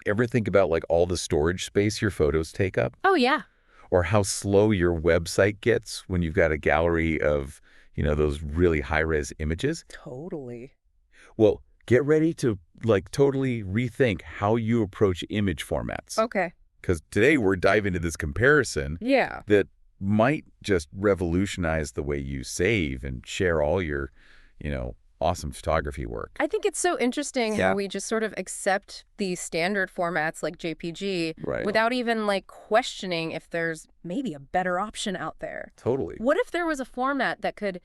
Ever think about like all the storage space your photos take up? Oh, yeah. Or how slow your website gets when you've got a gallery of, those really high-res images? Totally. Well, get ready to like totally rethink how you approach image formats. Okay. Because today we're diving into this comparison Yeah. that might just revolutionize the way you save and share all your, awesome photography work. I think it's so interesting Yeah. how we just sort of accept these standard formats like JPG Right. without even like questioning if there's maybe a better option out there. Totally. What if there was a format that could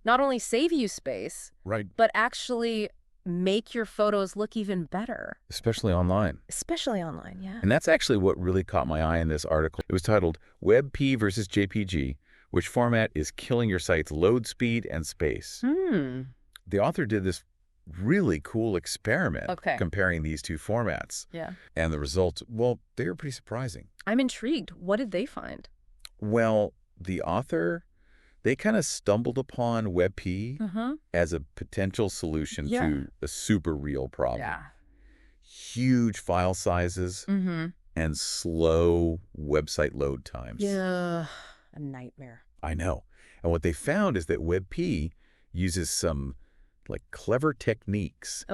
not only save you space, Right. but actually make your photos look even better? Especially online. Especially online, yeah. And that's actually what really caught my eye in this article. It was titled Webp versus JPG, which format is killing your site's load speed and space. The author did this really cool experiment comparing these two formats. Yeah. And the results, well, they were pretty surprising. I'm intrigued. What did they find? Well, the author, they kind of stumbled upon Webp as a potential solution to a super real problem. Yeah. Huge file sizes and slow website load times. Yeah. A nightmare. I know. And what they found is that Webp uses some clever techniques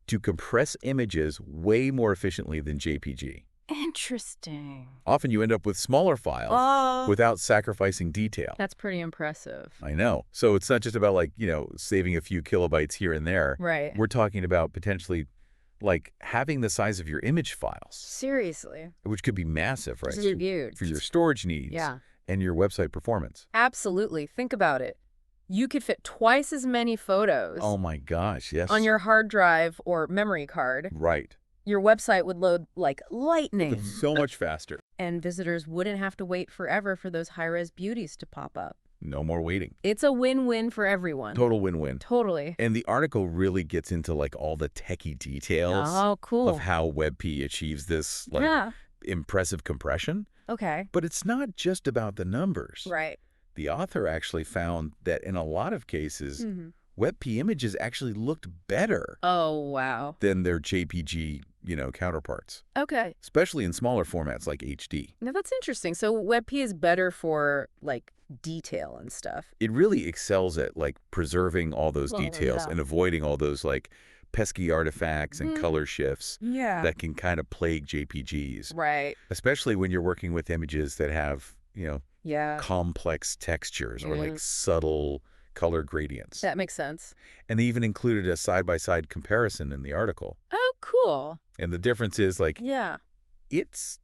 to compress images way more efficiently than JPG. Interesting. Often you end up with smaller files without sacrificing detail. That's pretty impressive. I know. So it's not just about saving a few kilobytes here and there. Right. We're talking about potentially having the size of your image files. Seriously. Which could be massive, right? This is huge. For your storage needs. Yeah. And your website performance. Absolutely. Think about it. You could fit twice as many photos. Oh my gosh, yes. On your hard drive or memory card. Right. Your website would load like lightning. So much faster. And visitors wouldn't have to wait forever for those high-res beauties to pop up. No more waiting. It's a win-win for everyone. Total win-win. Totally. And the article really gets into all the techie details of how Webp achieves this impressive compression. Okay. But it's not just about the numbers. Right. The author actually found that in a lot of cases, Webp images actually looked better. Oh, wow. Than their JPG, counterparts. Okay. Especially in smaller formats like HD. Now, that's interesting. So Webp is better for, detail and stuff. It really excels at, preserving all those details and avoiding all those, pesky artifacts and color shifts that can kind of plague JPGs. Right. Especially when you're working with images that have, complex textures or, subtle color gradients. That makes sense. And they even included a side-by-side comparison in the article. Oh, cool. And the difference is, it's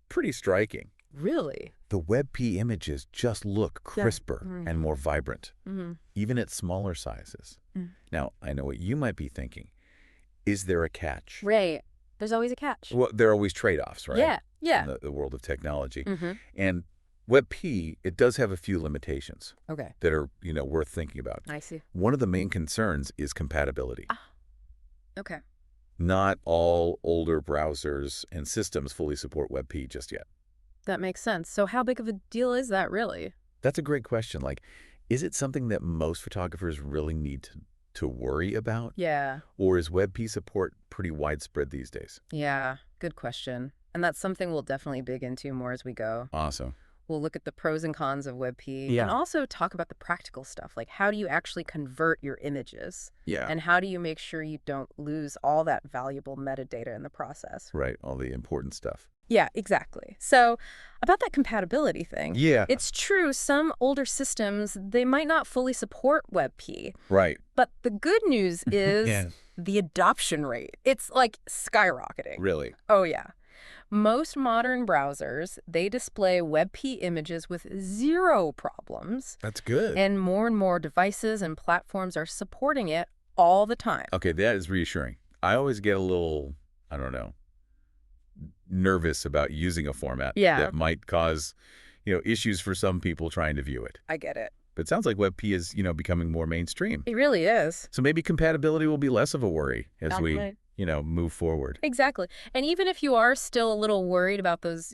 pretty striking. Really? The Webp images just look crisper and more vibrant, even at smaller sizes. Now, I know what you might be thinking. Is there a catch? Right. There's always a catch. Well, there are always trade-offs, right? Yeah, yeah. In the world of technology. And Webp, it does have a few limitations that are, worth thinking about. I see. One of the main concerns is compatibility. Okay. Not all older browsers and systems fully support Webp just yet. That makes sense. So how big of a deal is that really? That's a great question. Is it something that most photographers really need to worry about? Yeah. Or is Webp support pretty widespread these days? Yeah, good question. And that's something we'll definitely dig into more as we go. Awesome. We'll look at the pros and cons of Webp and also talk about the practical stuff, like how do you actually convert your images? Yeah. And how do you make sure you don't lose all that valuable metadata in the process? Right, all the important stuff. Yeah, exactly. So about that compatibility thing. Yeah. It's true, some older systems, they might not fully support Webp. Right. But the good news is the adoption rate. It's skyrocketing. Really? Oh, yeah. Most modern browsers, they display Webp images with 0 problems. That's good. And more devices and platforms are supporting it all the time. Okay, that is reassuring. I always get a little, I don't know, nervous about using a format that might cause, issues for some people trying to view it. I get it. But it sounds like Webp is, becoming more mainstream. It really is. So maybe compatibility will be less of a worry as we, move forward. Exactly. And even if you are still a little worried about those,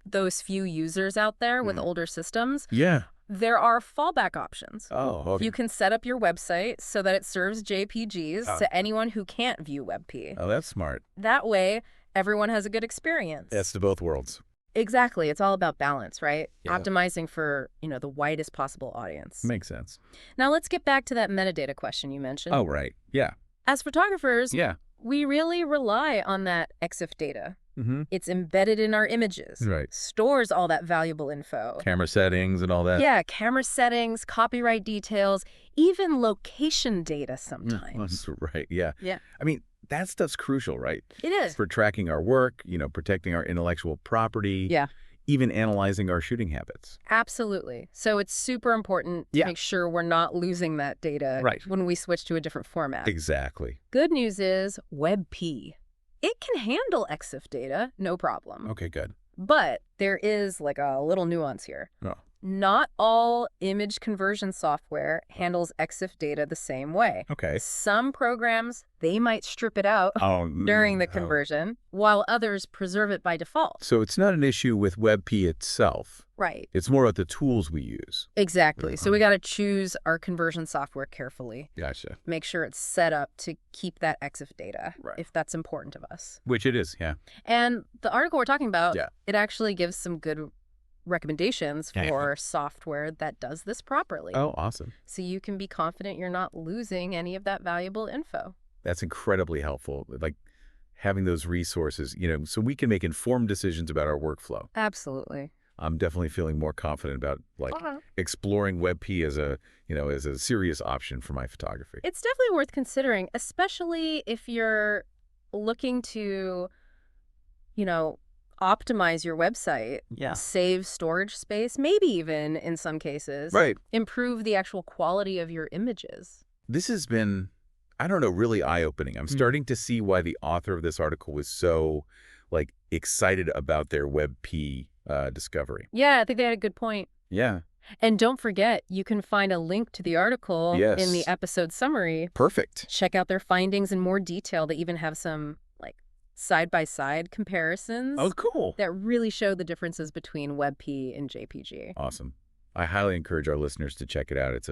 those few users out there with older systems. Yeah. There are fallback options. Oh, okay. You can set up your website so that it serves JPGs to anyone who can't view WebP. Oh, that's smart. That way, everyone has a good experience. That's to both worlds. Exactly. It's all about balance, right? Yeah. Optimizing for, the widest possible audience. Makes sense. Now, let's get back to that metadata question you mentioned. Oh, right. Yeah. As photographers, Yeah. we really rely on that EXIF data. Mm-hmm. It's embedded in our images. Right. Stores all that valuable info. Camera settings and all that. Yeah, camera settings, copyright details, even location data sometimes. Right, yeah. Yeah. I mean, that stuff's crucial, right? It is. For tracking our work, protecting our intellectual property. Yeah. Even analyzing our shooting habits. Absolutely. So it's super important to make sure we're not losing that data when we switch to a different format. Exactly. Good news is WebP. It can handle EXIF data, no problem. Okay, good. But there is like a little nuance here. Oh. Not all image conversion software handles EXIF data the same way. Okay. Some programs, they might strip it out during the conversion, while others preserve it by default. So it's not an issue with WebP itself. Right. It's more about the tools we use. Exactly. So we got to choose our conversion software carefully. Gotcha. Make sure it's set up to keep that EXIF data, if that's important to us. Which it is, yeah. And the article we're talking about, it actually gives some good recommendations for software that does this properly. Oh, awesome. So you can be confident you're not losing any of that valuable info. That's incredibly helpful. Like having those resources, so we can make informed decisions about our workflow. Absolutely. I'm definitely feeling more confident about exploring WebP as a serious option for my photography. It's definitely worth considering, especially if you're looking to, optimize your website, save storage space, maybe even in some cases, improve the actual quality of your images. This has been, I don't know, really eye-opening. I'm starting to see why the author of this article was so excited about their WebP discovery. Yeah, I think they had a good point. Yeah. And don't forget, you can find a link to the article in the episode summary. Perfect. Check out their findings in more detail. They even have some side-by-side comparisons. Oh, cool. That really show the differences between WebP and JPG. Awesome. I highly encourage our listeners to check it out. It's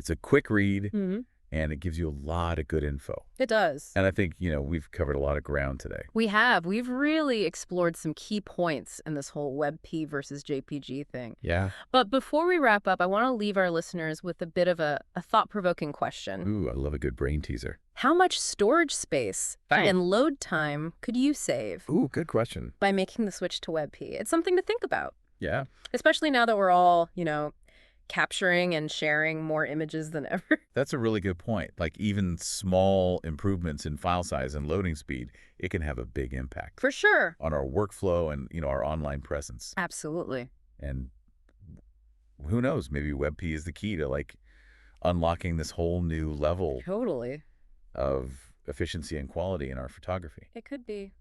a quick read, and it gives you a lot of good info. It does. And I think, we've covered a lot of ground today. We have. We've really explored some key points in this whole WebP versus JPG thing. Yeah. But before we wrap up, I want to leave our listeners with a bit of a thought-provoking question. Ooh, I love a good brain teaser. How much storage space and load time could you save? Ooh, good question. By making the switch to WebP? It's something to think about. Yeah. Especially now that we're all, capturing and sharing more images than ever. That's a really good point. Like even small improvements in file size and loading speed, it can have a big impact. For sure. On our workflow and, our online presence. Absolutely. And who knows, maybe WebP is the key to unlocking this whole new level. Totally. Of efficiency and quality in our photography. It could be.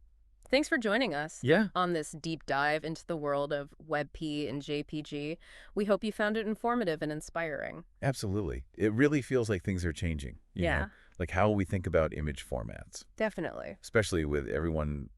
Thanks for joining us on this deep dive into the world of WebP and JPG. We hope you found it informative and inspiring. Absolutely. It really feels like things are changing. You know? Like how we think about image formats. Definitely. Especially with everyone,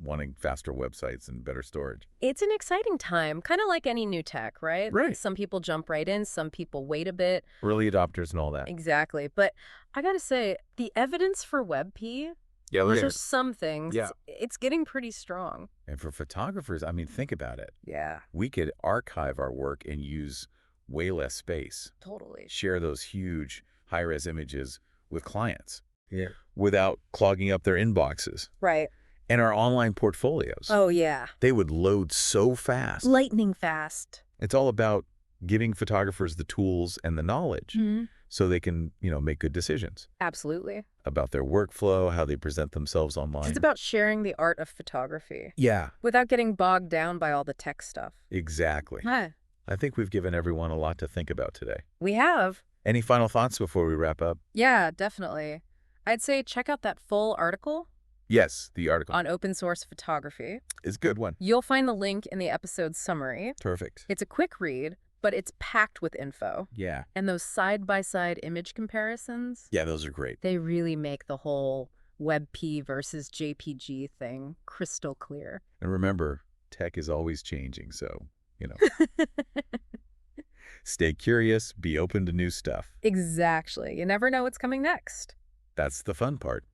wanting faster websites and better storage. It's an exciting time, kind of like any new tech, right? Right. Some people jump right in, some people wait a bit. Early adopters and all that. Exactly. But I got to say, the evidence for WebP, those are some things. Yeah. It's getting pretty strong. And for photographers, I mean, think about it. Yeah. We could archive our work and use way less space. Totally. Share those huge high-res images with clients. Yeah. Without clogging up their inboxes. Right. And our online portfolios. Oh, yeah. They would load so fast. Lightning fast. It's all about giving photographers the tools and the knowledge so they can, make good decisions. Absolutely. About their workflow, how they present themselves online. It's about sharing the art of photography. Yeah. Without getting bogged down by all the tech stuff. Exactly. Hi. I think we've given everyone a lot to think about today. We have. Any final thoughts before we wrap up? Yeah, definitely. I'd say check out that full article. Yes, the article. On open source photography. It's a good one. You'll find the link in the episode summary. Perfect. It's a quick read, but it's packed with info. Yeah. And those side-by-side image comparisons. Yeah, those are great. They really make the whole WebP versus JPG thing crystal clear. And remember, tech is always changing, so, Stay curious, be open to new stuff. Exactly. You never know what's coming next. That's the fun part.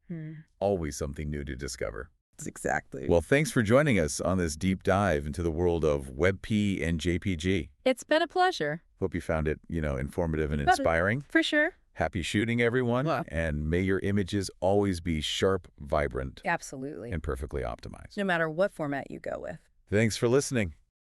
Always something new to discover. Exactly. Well, thanks for joining us on this deep dive into the world of WebP and JPG. It's been a pleasure. Hope you found it, informative and inspiring. For sure. Happy shooting, everyone. And may your images always be sharp, vibrant. Absolutely. And perfectly optimized. No matter what format you go with. Thanks for listening.